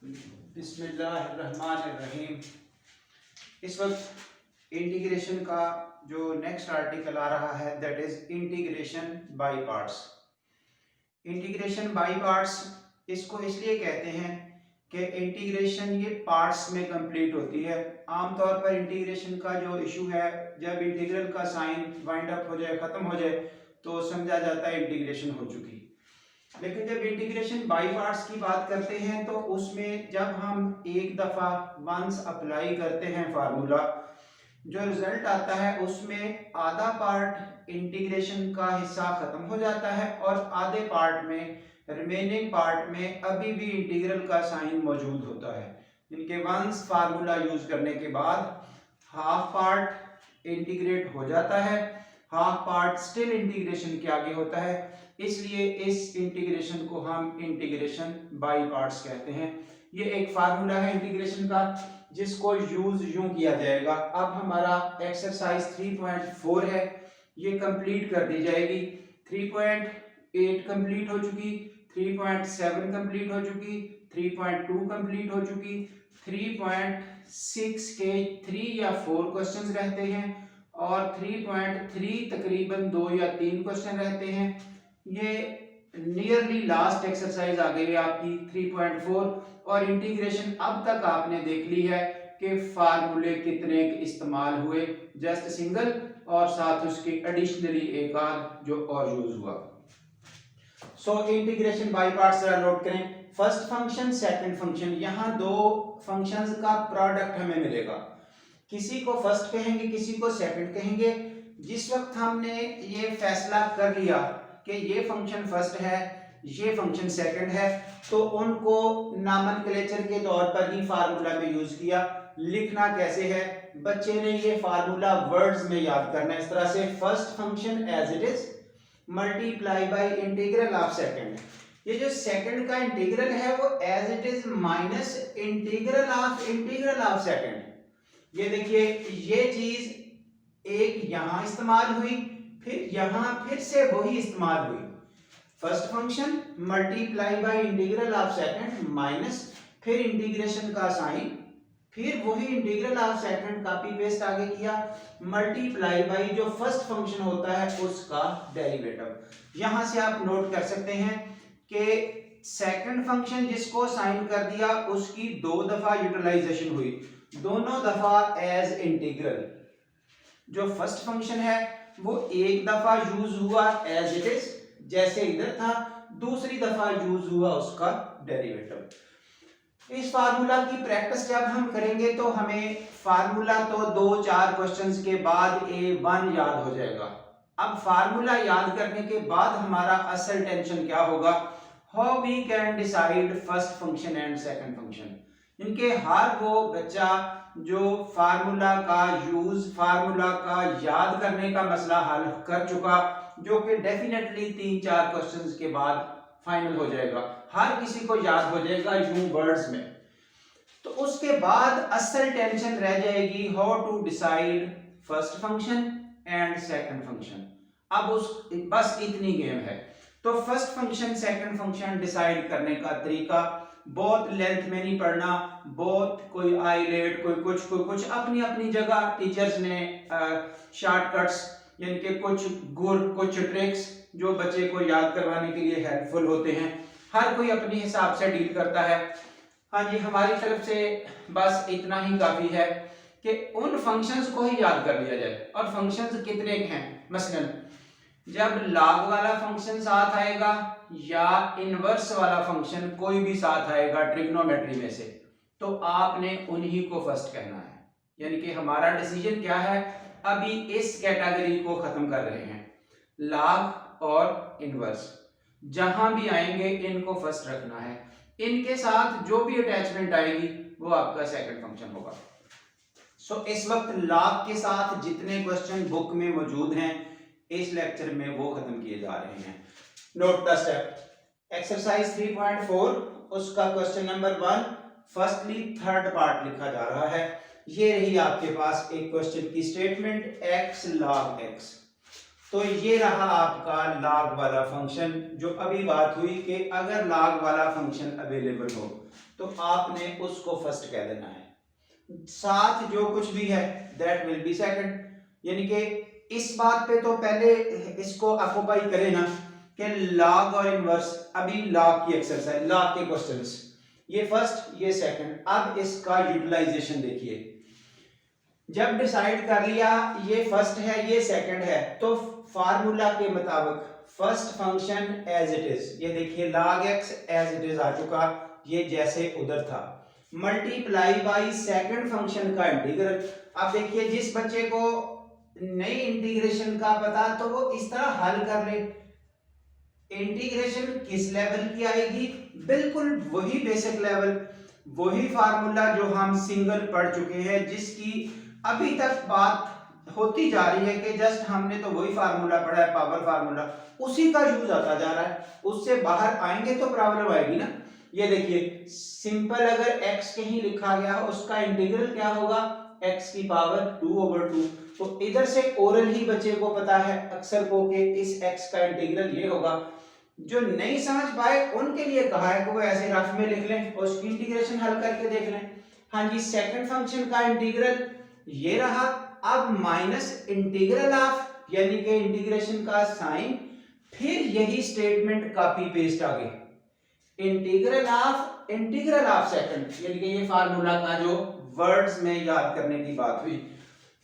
बिस्मिल्लाहिर्रहमानिर्रहीम। इस वक्त इंटीग्रेशन का जो नेक्स्ट आर्टिकल आ रहा है that is integration by parts. Integration by parts इसको इसलिए कहते हैं कि इंटीग्रेशन ये पार्ट्स में कंप्लीट होती है। आमतौर पर इंटीग्रेशन का जो इशू है, जब इंटीग्रल का साइन वाइंड अप हो जाए, खत्म हो जाए, तो समझा जाता है इंटीग्रेशन हो चुकी। लेकिन जब इंटीग्रेशन बाय पार्ट्स की बात करते हैं तो उसमें जब हम एक दफा वंस अप्लाई करते हैं फार्मूला, जो रिजल्ट आता है उसमें आधा पार्ट इंटीग्रेशन का हिस्सा खत्म हो जाता है और आधे पार्ट में, रिमेनिंग पार्ट में अभी भी इंटीग्रल का साइन मौजूद होता है। इनके वंस फार्मूला यूज करने के बाद हाफ पार्ट इंटीग्रेट हो जाता है, हाफ पार्ट स्टिल इंटीग्रेशन के आगे होता है, इसलिए इस इंटीग्रेशन को हम इंटीग्रेशन बाय पार्ट्स कहते हैं। ये एक फार्मूला है इंटीग्रेशन का जिसको यूज यूं किया जाएगा। अब हमारा एक्सरसाइज 3.4 है, ये कंप्लीट कर दी जाएगी। 3.8 कंप्लीट हो चुकी, 3.7 कंप्लीट हो चुकी, 3.2 कंप्लीट हो चुकी, 3.6 के 3 या 4 क्वेश्चंस रहते हैं और 3.3 तकरीबन 2 या 3 क्वेश्चन रहते हैं। ये नियरली लास्ट एक्सरसाइज आ गई है आपकी 3.4 और इंटीग्रेशन अब तक आपने देख ली है कि फार्मूले कितने इस्तेमाल हुए, जस्ट सिंगल और साथ उसके एडिशनली एक आध जो और यूज हुआ। सो इंटीग्रेशन बाय पार्ट्स जरा नोट करें। फर्स्ट फंक्शन, सेकंड फंक्शन, यहाँ दो फंक्शंस का प्रोडक्ट हमें मिलेगा। किसी को फर्स्ट कहेंगे, किसी को सेकंड कहेंगे। जिस वक्त हमने ये फैसला कर लिया कि ये फंक्शन फर्स्ट है, ये फंक्शन सेकंड है, तो उनको नॉमेनक्लेचर के तौर पर ही फार्मूला में यूज किया। लिखना कैसे है, बच्चे ने ये फार्मूला वर्ड्स में याद करना है। इस तरह से first function as it is multiply by integral of second. ये जो सेकंड का इंटीग्रल है वो as it is minus integral of second. ये देखिए, ये चीज एक यहां इस्तेमाल हुई, फिर यहां फिर से वही इस्तेमाल हुई। First function multiply by integral of second minus फिर इंटीग्रेशन का साइन, फिर वही integral of second copy paste आगे किया, मल्टीप्लाई बाय जो फर्स्ट फंक्शन होता है उसका डेरिवेटिव। यहां से आप नोट कर सकते हैं कि सेकंड फंक्शन जिसको साइन कर दिया उसकी दो दफा यूटिलाइजेशन हुई, दोनों दफा एज इंटीग्रल। जो फर्स्ट फंक्शन है वो एक दफा यूज हुआ एज इट इज जैसे इधर था, दूसरी दफा यूज हुआ उसका डेरिवेटिव। इस फार्मूला की प्रैक्टिस जब हम करेंगे तो हमें फार्मूला तो 2-4 क्वेश्चंस के बाद A1 याद हो जाएगा। अब फार्मूला याद करने के बाद हमारा असल टेंशन क्या होगा, how we can decide first function and second function. इनके हर वो बच्चा जो फार्मूला का यूज, फार्मूला का याद करने का मसला हल कर चुका, जो कि डेफिनेटली 3-4 क्वेश्चंस के बाद फाइनल हो जाएगा, हर किसी को याद हो जाएगा यूं वर्ड्स में। तो उसके बाद असल टेंशन रह जाएगी how to decide first function and second function. अब उस बस इतनी गेम है। तो first function second function decide करने का तरीका बहुत लेंथ में नहीं पढ़ना, बहुत कोई आईलेट, कोई कुछ अपनी अपनी जगह टीचर्स ने शॉर्टकट्स यानी कि कुछ गुर, कुछ ट्रिक्स जो बच्चे को याद करवाने के लिए हेल्पफुल होते हैं। हर कोई अपने हिसाब से डील करता है। हाँ जी, हमारी तरफ से बस इतना ही काफी है कि उन फंक्शंस को ही याद कर लिया जाए। और फंक्शंस कितने हैं, मसलन जब लॉग वाला फंक्शन साथ आएगा या इनवर्स वाला फंक्शन कोई भी साथ आएगा ट्रिग्नोमेट्री में से, तो आपने उन्हीं को फर्स्ट कहना है। यानी कि हमारा डिसीजन क्या है, अभी इस कैटेगरी को खत्म कर रहे हैं, लॉग और इनवर्स जहां भी आएंगे इनको फर्स्ट रखना है। इनके साथ जो भी अटैचमेंट आएगी वो आपका सेकंड फंक्शन होगा। सो इस वक्त लॉग के साथ जितने क्वेश्चन बुक में मौजूद हैं इस लेक्चर में वो खत्म किए जा रहे हैं। Note the step. एक्सरसाइज 3.4 उसका question number 1 firstly third part लिखा जा रहा है। ये रही आपके पास एक क्वेश्चन की स्टेटमेंट, x log x। तो ये रहा आपका log वाला फंक्शन, जो अभी बात हुई कि अगर log वाला फंक्शन अवेलेबल हो तो आपने उसको फर्स्ट कह देना है, साथ जो कुछ भी है दैट विल बी सेकंड। यानी कि इस बात पे तो पहले इसको ऑक्युपाई करें ना कि log और इनवर्स, अभी log की एक्सरसाइज, log के क्वेश्चंस, ये फर्स्ट ये सेकंड। अब इसका यूटिलाइजेशन देखिए, जब डिसाइड कर लिया ये फर्स्ट है ये सेकंड है, तो फार्मूला के मुताबिक first function as it is, ये देखिए log x as it is आ चुका, ये जैसे उधर था, मल्टीप्लाई बाई सेकंड फंक्शन का इंटीग्रल। अब देखिए जिस बच्चे को नई इंटीग्रेशन का पता तो वो इस तरह हल कर ले। इंटीग्रेशन किस लेवल की आएगी, बिल्कुल वही बेसिक लेवल, वही फार्मूला जो हम सिंगल पढ़ चुके हैं, जिसकी अभी तक बात होती जा रही है कि जस्ट हमने तो वही फार्मूला पढ़ा है, पावर फार्मूला, उसी का यूज आता जा रहा है। उससे बाहर आएंगे तो प्रॉब्लम आएगी ना। ये देखिए सिंपल अगर x कहीं लिखा गया हो उसका इंटीग्रल क्या होगा, x की पावर 2/2। तो इधर से ओरल ही बच्चे को पता है अक्सर को कि इस x का इंटीग्रल ये होगा। जो नहीं समझ पाए उनके लिए कहा है कि वो ऐसे रफ में लिख लें और उसकी इंटीग्रेशन हल करके देख लें। हाँ जी, सेकंड फंक्शन का इंटीग्रल ये रहा। अब माइनस इंटीग्रल ऑफ, यानी कि इंटीग्रेशन का साइन, फिर यही स्टेटमेंट कॉपी पेस्ट आगे, इंटीग्रल ऑफ सेकंड, यानी कि ये फार्मूला का जो वर्ड्स में याद करने की बात हुई,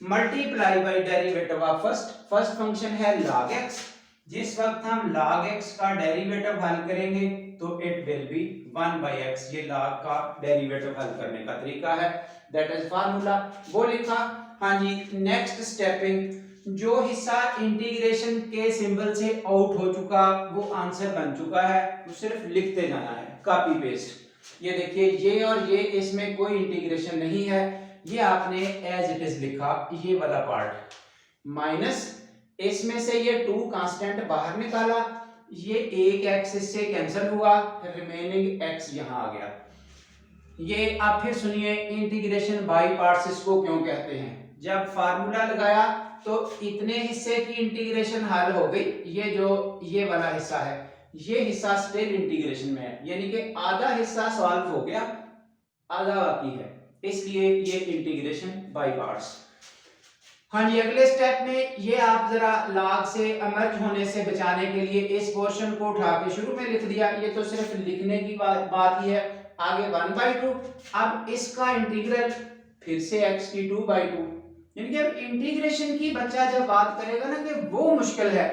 multiply by derivative of first function है log x। जिस वक्त हम log x का डेरिवेटिव हल करेंगे तो इट विल बी 1/x, ये log का डेरिवेटिव हल करने का तरीका है, दैट इज फार्मूला, वो लिखा। हाँ जी, नेक्स्ट स्टेपिंग, जो हिस्सा इंटीग्रेशन के सिंबल से आउट हो चुका वो आंसर बन चुका है, तो सिर्फ लिखते जाना है, कॉपी पेस्ट। ये देखिए ये और ये, इसमें कोई इंटीग्रेशन नहीं है, ये आपने एज इट इज लिखा, ये वाला पार्ट माइनस, इसमें से ये 2 कांस्टेंट बाहर निकाला, ये एक x इससे कैंसिल हुआ, रिमेनिंग x यहां आ गया। ये आप फिर सुनिए, इंटीग्रेशन बाय पार्ट्स इसको क्यों कहते हैं। जब फार्मूला लगाया तो इतने हिस्से की इंटीग्रेशन हल हो गई, ये जो ये वाला हिस्सा है ये हिस्सा स्टिल इंटीग्रेशन में है, यानी कि आधा हिस्सा सॉल्व हो गया, आधा बाकी है, इसलिए ये इंटीग्रेशन बाय पार्ट्स। हाँ जी, अगले स्टेप में ये आप जरा log से अमर्ज होने से बचाने के लिए इस पोर्शन को उठा के शुरू में लिख दिया, ये तो सिर्फ लिखने की बात ही है, आगे 1/2। अब इसका इंटीग्रल फिर से x की 2/2, यानी कि अब इंटीग्रेशन की बच्चा जब बात करेगा ना कि वो मुश्किल है,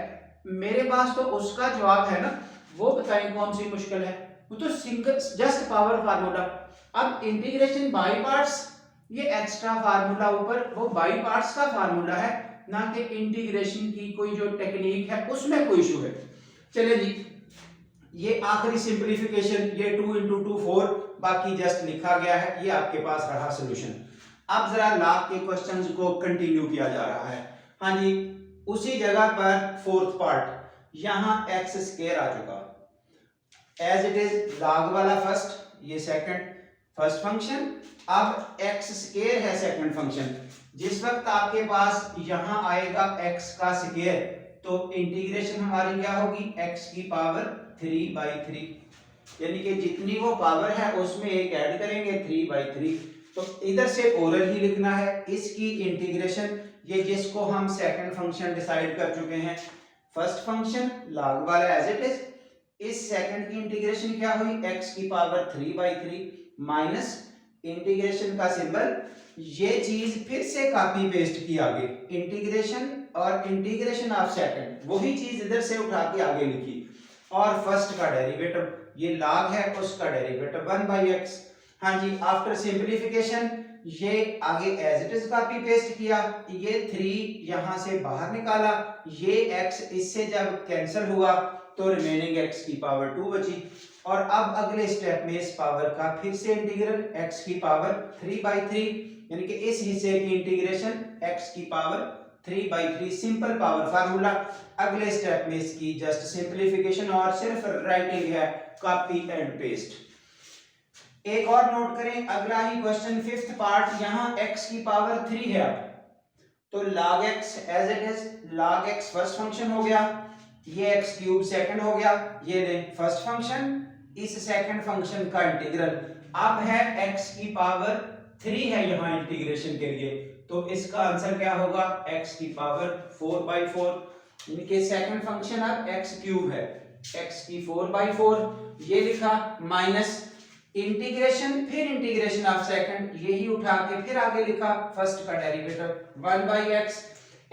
मेरे पास तो उसका जवाब है ना, वो बताएं कौन सी मुश्किल है, वो तो सिंगल जस्ट पावर फार्मूला। अब इंटीग्रेशन बाय पार्ट्स, ये एक्स्ट्रा फार्मूला ऊपर, वो बाय पार्ट्स का फार्मूला है, ना कि इंटीग्रेशन की कोई जो टेक्निक है उसमें कोई इशू है। चलिए जी, ये आखिरी सिंपलीफिकेशन, ये 2 × 2 4, बाकी जस्ट लिखा गया है, ये आपके पास रहा सॉल्यूशन। अब जरा log के क्वेश्चंस को कंटिन्यू किया जा रहा है। हाँ जी, उसी जगह पर फोर्थ पार्ट, यहां x स्क्वायर आ चुका, एज इट इज log वाला फर्स्ट, ये सेकंड फर्स्ट फंक्शन, अब x स्क्वायर है सेकंड फंक्शन। जिस वक्त आपके पास यहां आएगा x का स्क्वायर तो इंटीग्रेशन हमारी क्या होगी, x की पावर 3/3, यानी कि जितनी वो पावर है उसमें एक ऐड करेंगे 3/3। तो इधर से ओरल ही लिखना है इसकी इंटीग्रेशन, ये जिसको हम सेकंड फंक्शन डिसाइड कर चुके हैं, फर्स्ट फंक्शन log वाला एज इट इज, इस सेकंड की इंटीग्रेशन क्या हुई, x की पावर 3/3 माइनस इंटीग्रेशन का सिंबल, ये चीज फिर से कॉपी पेस्ट की आगे, इंटीग्रेशन और इंटीग्रेशन ऑफ सेकंड, वही चीज इधर से उठा के आगे लिखी, और फर्स्ट का डेरिवेटिव, ये log है उसका डेरिवेटिव 1/x। हाँ जी, आफ्टर सिंपलीफिकेशन ये आगे as it is copy paste किया, ये 3 यहां से बाहर निकाला, ये x इससे जब कैंसिल हुआ तो रिमेनिंग x की पावर 2 बची, और अब अगले स्टेप में इस पावर का फिर से इंटीग्रल x की पावर 3/3, यानी कि इस हिस्से की इंटीग्रेशन x की पावर 3/3, सिंपल पावर फार्मूला। अगले स्टेप में इसकी जस्ट सिंपलीफिकेशन और सिर्फ राइटिंग है, कॉपी एंड पेस्ट। एक और नोट करें, अगला ही क्वेश्चन फिफ्थ पार्ट, यहां x की पावर 3 है, तो log x as it is, log x first function हो गया, ये x क्यूब सेकंड हो गया, ये ले फर्स्ट फंक्शन, इस सेकंड फंक्शन का इंटीग्रल। अब है x की पावर 3 है यहाँ इंटीग्रेशन के लिए, तो इसका आंसर क्या होगा, x की पावर 4/4, यानी कि सेकंड फंक्शन अब x क्यूब है, x की 4/4 ये लिखा, माइनस इंटीग्रेशन, फिर इंटीग्रेशन ऑफ सेकंड, यही उठा के फिर आगे लिखा फर्स्ट का derivative 1/x,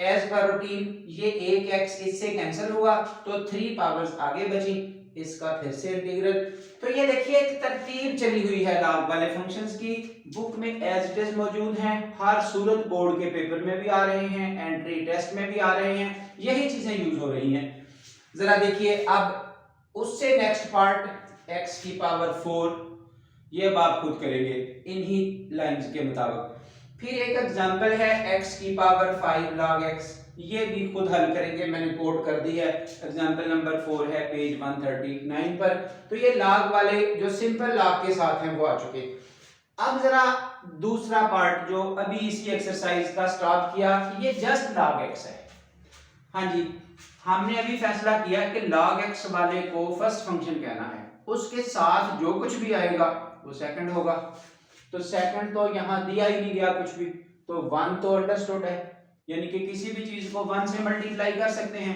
as per routine ये एक x इससे कैंसिल हुआ तो 3 पावर्स आगे बची, इसका फिर से इंटीग्रल। तो ये देखिए एक तरतीब चली हुई है लॉग वाले फंक्शंस की, बुक में एज इट इज मौजूद हैं, हर सूरत बोर्ड के पेपर में भी आ रहे हैं, एंट्री टेस्ट में भी आ रहे हैं, यही चीजें यूज हो रही हैं। जरा देखिए अब उससे नेक्स्ट पार्ट x की पावर 4, ये अब आप खुद करेंगे इन्हीं लाइंस के मुताबिक। फिर एक एग्जांपल है x की पावर 5 log x, ये भी खुद हल करेंगे, मैंने कोड कर दी है, एग्जांपल नंबर 4 है पेज 139 पर। तो ये log वाले जो सिंपल log के साथ हैं वो आ चुके। अब जरा दूसरा पार्ट जो अभी इसी एक्सरसाइज का स्टॉप किया, ये जस्ट log x है। हाँ जी, हमने अभी फैसला किया कि log x वाले को फर्स्ट फंक्शन कहना है, उसके साथ जो कुछ भी आएगा वो सेकंड होगा। तो सेकंड तो यहाँ दिया ही नहीं गया कुछ भी, तो 1 तो अंडरस्टूड है, यानी कि किसी भी चीज को 1 से मल्टीप्लाई कर सकते हैं।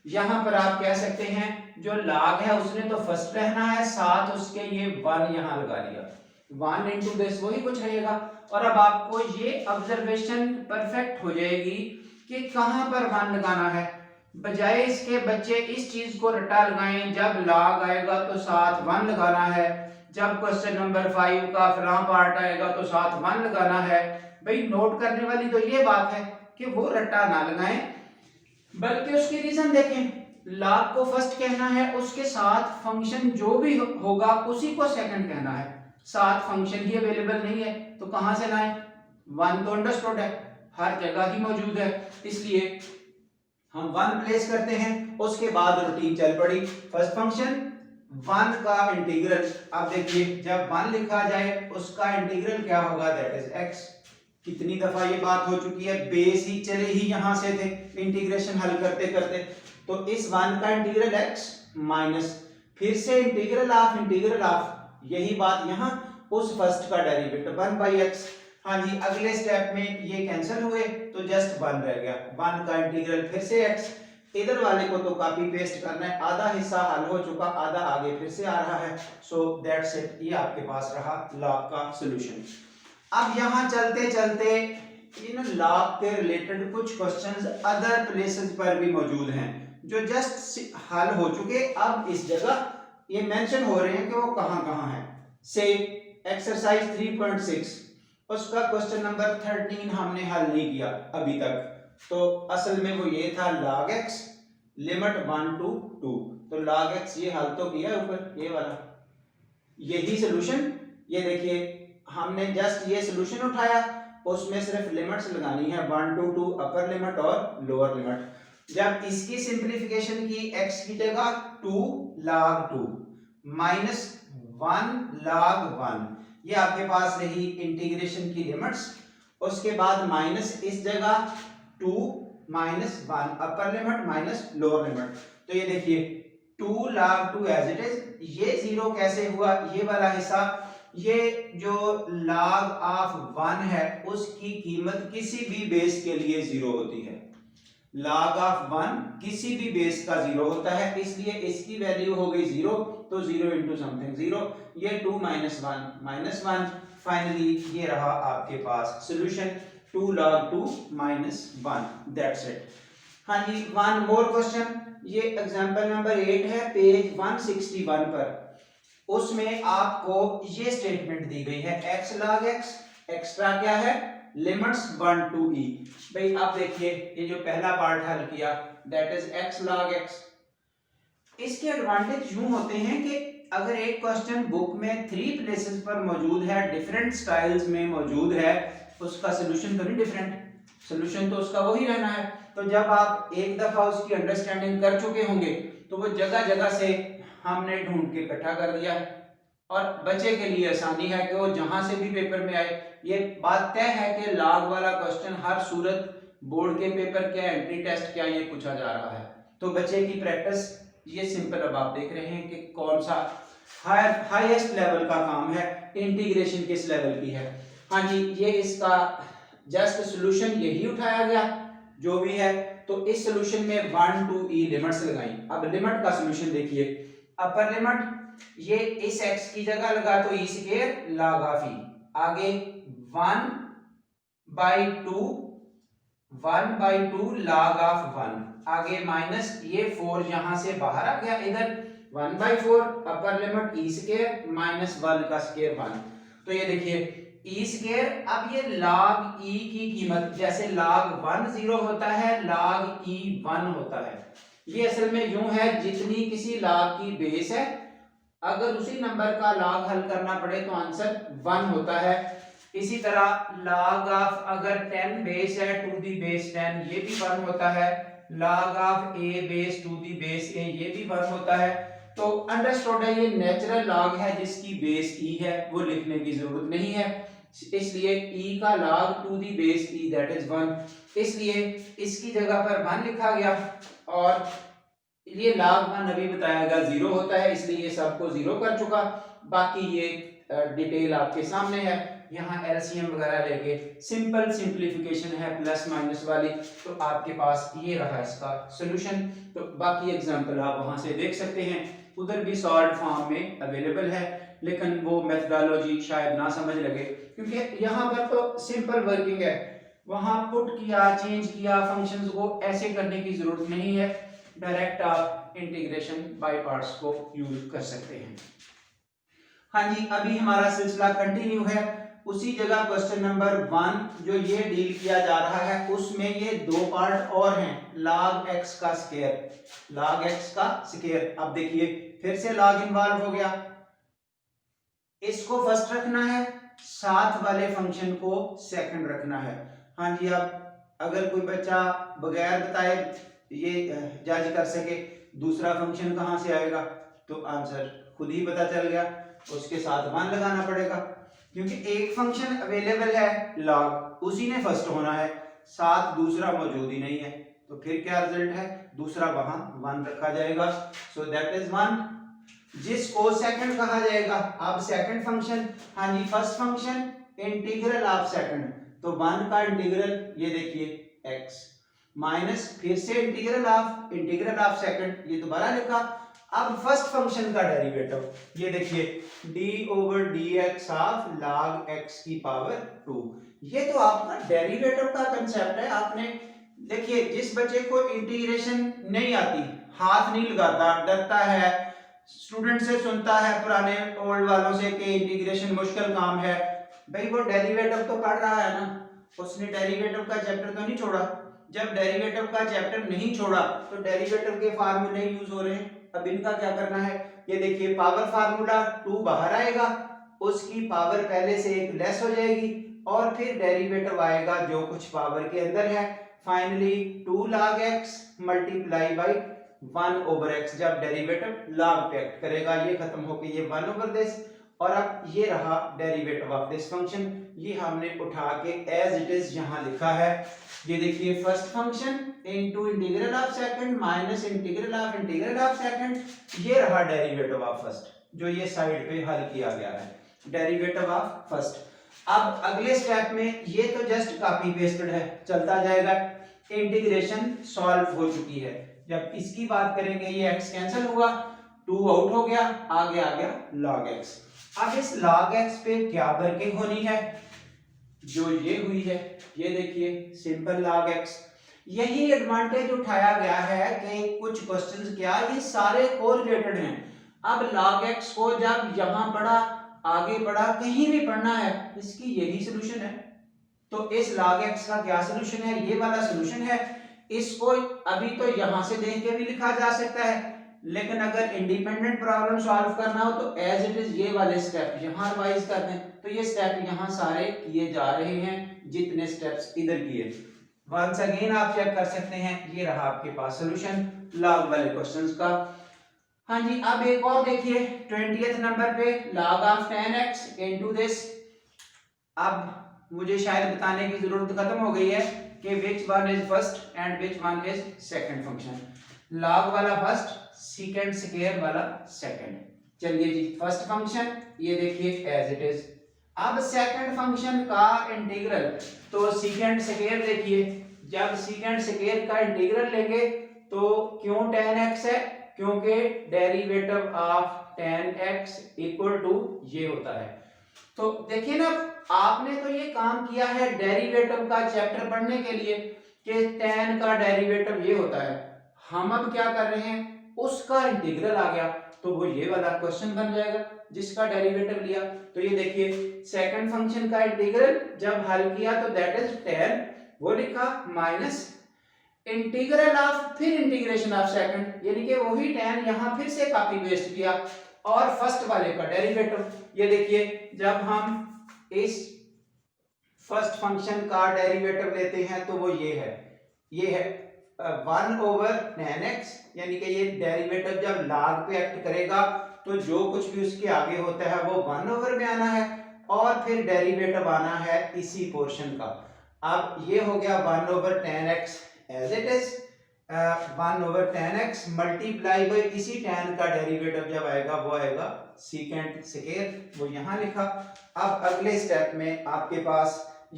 यहाँ पर आप कह सकते हैं जो log है उसने तो फर्स्ट रहना है, साथ उसके ये 1 यहाँ लगा लिया, 1 into दिस वही कुछ रहेगा। और अब आपको ये ऑब्जर्वेशन परफेक्ट हो जाएगी कि कहाँ पर 1 लगाना है, बजाय इसके बच्चे इस चीज को रट्टा लगाएं, जब log आएगा तो साथ 1 लगाना है, जब क्वेश्चन नंबर 5 का फलां पार्ट आएगा तो साथ 1 लगाना है। भाई नोट करने वाली तो ये बात है कि वो रट्टा ना लगाएं, बल्कि उसकी रीजन देखें, log को फर्स्ट कहना है, उसके साथ फंक्शन जो भी होगा उसी को सेकंड कहना है, साथ फंक्शन ही अवेलेबल नहीं है तो कहां से लाएं, 1 तो अंडरस्टूड है, हर जगह ही मौजूद है, इसलिए हम 1 प्लेस करते हैं, उसके बाद रूटीन चल पड़ी, फर्स्ट फंक्शन 1 का इंटीग्रल। अब देखिए जब 1 लिखा जाए उसका इंटीग्रल क्या होगा, दैट इज x। कितनी दफा ये बात हो चुकी है, बेस ही चले ही यहां से थे इंटीग्रेशन हल करते करते, तो इस 1 का इंटीग्रल x माइनस फिर से इंटीग्रल ऑफ, यही बात यहां उस फर्स्ट का डेरिवेटिव 1/x। हाँ जी, अगले स्टेप में ये कैंसिल हुए तो जस्ट 1 रह गया, 1 का इंटीग्रल फिर से x, इधर वाले को तो कॉपी पेस्ट करना है, आधा हिस्सा हल हो चुका, आधा आगे फिर से आ रहा है, सो दैट्स इट, ये आपके पास रहा log का सॉल्यूशन। अब यहाँ चलते चलते इन log के रिलेटेड कुछ क्वेश्चंस अदर प्लेसेस पर भी मौजूद हैं जो जस्ट हल हो चुके, अब इस जगह ये मेंशन हो रहे हैं कि वो कहाँ हैं। से एक्सरसाइज 3.6 उसका क्वेश्चन नंबर 13 हमने हल नहीं किया अभी तक, तो असल में वो ये था log x लिमिट 1 to 2, तो log x ये हल तो किया ऊपर ये वाला, यही सॉल्यूशन, ये देखिए हमने जस्ट ये सॉल्यूशन उठाया, उसमें सिर्फ लिमिट्स लगानी है 1 to 2 अपर लिमिट और लोअर लिमिट। जब इसकी सिंप्लीफिकेशन की x की जगह 2 log 2 माइनस 1 log 1, ये आपके पास रही इंटीग्रेशन की लिमिट्स, उसके बाद माइनस इस जगह 2 minus 1 upper limit minus lower limit, तो ये देखिए 2 log 2 एज इट इज, ये जीरो कैसे हुआ, ये वाला हिस्सा, ये जो log ऑफ 1 है उसकी कीमत किसी भी बेस के लिए जीरो होती है, log ऑफ 1 किसी भी बेस का जीरो होता है, इसलिए इसकी वैल्यू हो गई जीरो, तो 0 इंटू समथिंग 0, ये 2 माइनस 1, फाइनली ये रहा आपके पास solution 2 log 2 minus 1, that's it। हाँ जी, वन मोर क्वेश्चन, ये एग्जांपल नंबर 8 है पेज 161 पर, उसमें आपको ये स्टेटमेंट दी गई है x log x, एक्स्ट्रा क्या है, लिमिट्स 1 to e। भाई आप देखिए ये जो पहला पार्ट हल किया that is x log x, इसके एडवांटेज यूं होते हैं कि अगर एक क्वेश्चन बुक में 3 प्लेसेस पर मौजूद है, डिफरेंट स्टाइल्स में मौजूद है, उसका सॉल्यूशन तो नहीं डिफरेंट, सॉल्यूशन तो उसका वही रहना है। तो जब आप एक दफा उसकी अंडरस्टैंडिंग कर चुके होंगे तो वो जगह जगह से हमने ढूंढ के इकट्ठा कर दिया है, और बच्चे के लिए आसानी है कि वो जहां से भी पेपर में आए, ये बात तय है कि log वाला क्वेश्चन हर सूरत बोर्ड के पेपर क्या, एंट्री टेस्ट क्या, ये पूछा जा रहा है। तो बच्चे की प्रैक्टिस ये सिंपल, अब आप देख रहे हैं कि कौन सा हाईएस्ट लेवल का काम है, इंटीग्रेशन किस लेवल की है। हाँ जी, ये इसका जस्ट सॉल्यूशन यही उठाया गया जो भी है। तो इस सॉल्यूशन में 1 to e लिमिट्स लगाई। अब लिमिट का सॉल्यूशन देखिए, अपर लिमिट ये इस x की जगह लगा तो e square log of e, आगे 1/2 log ऑफ 1, आगे माइनस ये 4 यहां से बाहर आ गया, इधर 1/4 upper limit e square minus 1 का स्क्वायर 1। तो ये देखिए e स्क्वायर, अब ये log e की कीमत जैसे log 1 0 होता है, log e 1 होता है। ये असल में यूं है, जितनी किसी log की बेस है, अगर उसी नंबर का log हल करना पड़े तो आंसर 1 होता है। इसी तरह log ऑफ अगर 10 बेस है टू दी बेस 10, ये भी 1 होता है। log of a base to the base a, ये भी 1 होता है। तो अंडरस्टूड है, ये नेचुरल लॉग है जिसकी बेस e है, वो लिखने की जरूरत नहीं है, इसलिए e का log to the base e that is 1, इसलिए इसकी जगह पर 1 लिखा गया। और ये log 1 अभी बताया गया 0 होता है, इसलिए ये सबको 0 कर चुका। बाकी ये डिटेल आपके सामने है, यहाँ एलसीएम वगैरह लेके सिंपल सिंप्लीफिकेशन है प्लस माइनस वाली, तो आपके पास ये रहा इसका सॉल्यूशन। तो बाकी एग्जांपल आप वहां से देख सकते हैं, उधर भी सॉल्व फॉर्म में अवेलेबल है, लेकिन वो मेथडोलॉजी शायद ना समझ लगे, क्योंकि यहाँ पर तो सिंपल वर्किंग है, वहां पुट किया चेंज किया, फंक्शंस को ऐसे करने की जरूरत नहीं है, डायरेक्ट आप इंटीग्रेशन बाय पार्ट्स को यूज कर सकते हैं। हाँ जी, अभी हमारा सिलसिला कंटिन्यू है, उसी जगह क्वेश्चन नंबर 1 जो ये डील किया जा रहा है, उसमें ये दो पार्ट और हैं, log x का स्क्वायर, log x का स्क्वायर। अब देखिए फिर से log इन्वॉल्व हो गया, इसको फर्स्ट रखना है, साथ वाले फंक्शन को सेकंड रखना है। हाँ जी, अब अगर कोई बच्चा बगैर बताए ये जज कर सके दूसरा फंक्शन कहां से आएगा, तो आंसर खुद ही पता चल गया, उसके साथ 1 लगाना पड़ेगा, क्योंकि एक फंक्शन अवेलेबल है log, उसी ने फर्स्ट होना है, साथ दूसरा मौजूद ही नहीं है, तो फिर क्या रिजल्ट है, दूसरा वहां 1 रखा जाएगा, सो दैट इज 1, जिसको सेकंड कहा जाएगा। अब सेकंड फंक्शन, हाँ जी, first function integral of second, तो 1 का इंटीग्रल ये देखिए x माइनस फिर से इंटीग्रल ऑफ सेकंड, ये दोबारा लिखा। अब फर्स्ट फंक्शन का डेरिवेटिव ये देखिए d/dx ऑफ log x की पावर 2, ये तो आपका डेरिवेटिव का कंसेप्ट है। आपने देखिए, जिस बच्चे को इंटीग्रेशन नहीं आती, हाथ नहीं लगाता, डरता है, स्टूडेंट से सुनता है पुराने ओल्ड वालों से कि इंटीग्रेशन मुश्किल काम है, भाई वो डेरिवेटिव तो पढ़ रहा है ना, उसने डेरिवेटिव का चैप्टर तो नहीं छोड़ा। जब डेरिवेटिव का चैप्टर नहीं छोड़ा तो डेरिवेटिव के फार्मूले यूज हो रहे हैं। अब इनका क्या करना है, ये देखिए पावर फार्मूला 2 बाहर आएगा, उसकी पावर पहले से एक लेस हो जाएगी, और फिर डेरिवेटिव आएगा जो कुछ पावर के अंदर है, finally 2 log x multiply by 1 over x, जब डेरिवेटिव log पे एक्ट करेगा, ये खत्म होके ये 1 ओवर दिस, और अब ये रहा डेरिवेटिव ऑफ दिस फंक्शन, ये हमने उठा के एज इट इज यहां लिखा है। ये देखिए first function into integral of second minus integral of second, ये रहा डेरिवेटिव ऑफ फर्स्ट, जो ये साइड पे हल किया गया है, डेरिवेटिव ऑफ फर्स्ट। अब अगले स्टेप में ये तो जस्ट कॉपी पेस्टेड है, चलता जाएगा, इंटीग्रेशन सॉल्व हो चुकी है। जब इसकी बात करेंगे ये x कैंसिल हुआ, 2 आउट हो गया, आगे आ गया log x। अब इस log x पे क्या वर्किंग होनी है, जो ये हुई है, ये देखिए सिंपल log x। यही एडवांटेज उठाया गया है कि कुछ क्वेश्चंस क्या, ये सारे कोरिलेटेड हैं। अब log x को जब यहां पढ़ा, आगे पढ़ा, कहीं भी पढ़ना है, इसकी यही सॉल्यूशन है। तो इस log x का क्या सॉल्यूशन है, ये वाला सॉल्यूशन है। इसको अभी तो यहां से देख के भी लिखा जा सकता है, लेकिन अगर इंडिपेंडेंट प्रॉब्लम सॉल्व करना हो तो एज इट इज ये वाले स्टेप यहां रिवाइज कर दें, तो ये स्टेप यहां सारे किए जा रहे हैं जितने स्टेप्स इधर किए। वंस अगेन आप चेक कर सकते हैं, ये रहा आपके पास सॉल्यूशन log वाले क्वेश्चंस का। हाँ जी, अब एक और देखिए 20th नंबर पे log of 10x into this. अब मुझे शायद बताने की जरूरत खत्म हो गई है कि which one is first and which one is second function. Log वाला फर्स्ट, सेकंड स्क्वायर वाला सेकंड। चलिए जी, फर्स्ट फंक्शन ये देखिए एज इट इज। अब सेकंड फंक्शन का इंटीग्रल, तो सेकंड स्क्वायर देखिए, जब सेकंड स्क्वायर का इंटीग्रल लेंगे तो क्यों tan x है, क्योंकि derivative of tan x equal to ये होता है। तो देखिए ना, आपने तो ये काम किया है डेरिवेटिव का चैप्टर पढ़ने के लिए कि tan का डेरिवेटिव ये होता है। हम अब क्या कर रहे हैं, उसका इंटीग्रल आ गया तो वो ये वाला क्वेश्चन बन जाएगा जिसका डेरिवेटिव लिया। तो ये देखिए, सेकंड फंक्शन का इंटीग्रल जब हल किया तो दैट इज tan, वो लिखा, माइनस इंटीग्रल ऑफ, फिर इंटीग्रेशन ऑफ सेकंड, यानी कि वही tan यहां फिर से कॉपी पेस्ट किया, और फर्स्ट वाले का डेरिवेटिव। ये देखिए, जब हम इस फर्स्ट फंक्शन का डेरिवेटिव लेते हैं तो वो ये है 1/tan x, यानी कि ये डेरिवेटिव जब log पे एक्ट करेगा तो जो कुछ भी उसके आगे होता है वो 1/, में आना है, और फिर डेरिवेटिव आना है इसी पोर्शन का। अब ये हो गया 1/tan x as it is, 1/tan x multiply by इसी tan का डेरिवेटिव जब आएगा वो आएगा सेकंड स्क्वायर, वो यहाँ लिखा। अब अगले स्टेप में आपके पास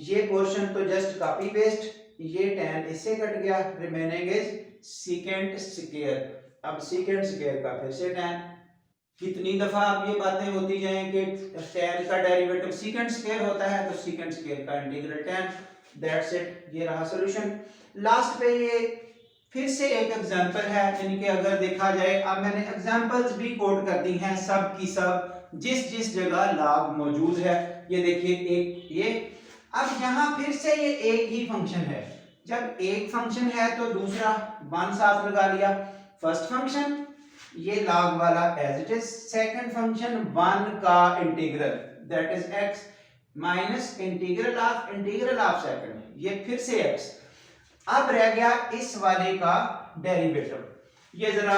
ये पोर्शन तो जस्ट कॉपी पेस्ट, ये tan इससे कट गया, रिमेनिंग इज सेकंड स्क्वायर। अब सेकंड स्क्वायर का फिर से tan, कितनी दफा आप ये बातें होती जाएं कि tan का डेरिवेटिव सेकंड स्क्वायर होता है तो सेकंड स्क्वायर का इंटीग्रल tan, दैट्स इट, ये रहा सॉल्यूशन। लास्ट पे ये फिर से एक एग्जांपल है, यानी कि अगर देखा जाए, अब मैंने एग्जांपल्स भी कोट कर दी हैं सब की सब, जिस जिस जगह लॉग मौजूद है। ये देखिए एक ये, अब यहाँ फिर से ये एक ही फंक्शन है, जब एक फंक्शन है तो दूसरा वन साथ लगा लिया। फर्स्ट फंक्शन ये लॉग वाला as it is, second function one का integral that is x minus integral of second, ये फिर से x। अब रह गया इस वाले का डेरिवेटिव, ये जरा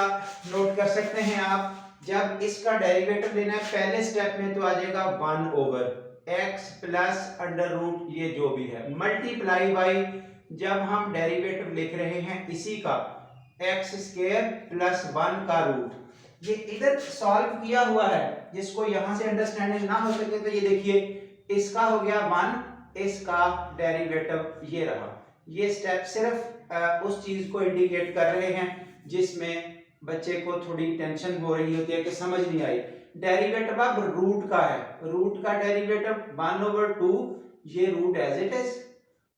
नोट कर सकते हैं आप। जब इसका डेरिवेटिव लेना है पहले स्टेप में तो आ जाएगा 1/x प्लस अंडर रूट, ये जो भी है, मल्टीप्लाई बाई, जब हम डेरिवेटिव लिख रहे हैं इसी का x स्क्वायर प्लस 1 का रूट, ये इधर सॉल्व किया हुआ है, जिसको यहां से अंडरस्टैंडिंग ना हो सके तो ये देखिए, इसका हो गया 1, इसका डेरिवेटिव ये रहा। ये स्टेप सिर्फ उस चीज को इंडिकेट कर रहे हैं जिसमें बच्चे को थोड़ी टेंशन हो रही होती है कि समझ नहीं आई। डेरिवेटिव अब रूट का है, रूट का डेरिवेटिव 1/2, ये रूट एज इट इज,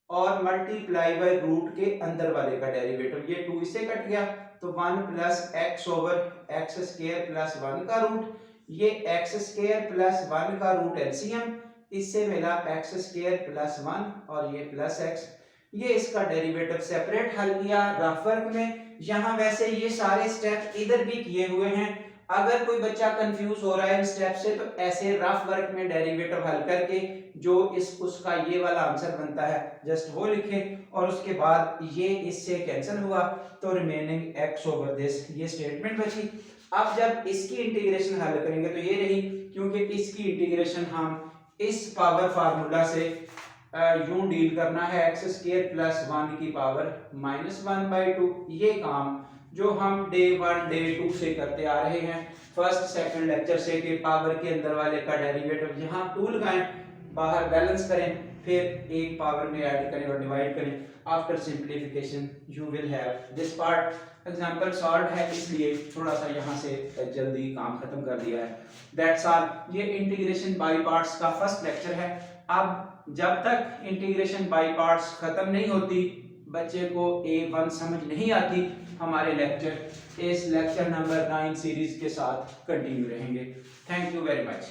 और मल्टीप्लाई बाय रूट के अंदर वाले का डेरिवेटिव, ये 2 इससे कट गया तो 1 प्लस x/x स्क्वायर प्लस 1 का रूट, ये x स्क्वायर प्लस 1 का रूट एलसीएम, इससे मिला x स्क्वायर प्लस 1 और ये प्लस x। ये इसका डेरिवेटिव सेपरेट हल किया रफ वर्क में। यहाँ वैसे ये सारे स्टेप इधर भी किए हुए हैं, अगर कोई बच्चा कंफ्यूज हो रहा है इन स्टेप से तो ऐसे रफ वर्क में डेरिवेटिव हल करके जो उसका ये वाला आंसर बनता है जस्ट वो लिखें, और उसके बाद ये इससे कैंसिल हुआ तो रिमेनिंग x/this, ये स्टेटमेंट बची। अब जब इसकी इंटीग्रेशन हल करेंगे तो ये रही, क्योंकि इसकी इंटीग्रेशन हम इस पावर फार्मूला से यूं डील करना है, x² प्लस 1 की पावर -1/2। ये काम जो हम डे 1 डे 2 से करते आ रहे हैं, फर्स्ट सेकंड लेक्चर से, कि पावर के अंदर वाले का डेरिवेटिव यहाँ 2 लगाएं, बाहर बैलेंस करें, फिर एक पावर में ऐड करें और डिवाइड करें। After simplification you will have this part. Example solve है इसलिए थोड़ा सा यहाँ से जल्दी काम खत्म कर दिया है, दैट्स ऑल। ये इंटीग्रेशन बाय पार्ट्स का फर्स्ट लेक्चर है। अब जब तक इंटीग्रेशन बाय पार्ट्स खत्म नहीं होती, बच्चे को A1 समझ नहीं आती, हमारे लेक्चर इस लेक्चर नंबर 9 सीरीज के साथ कंटिन्यू रहेंगे। Thank you very much.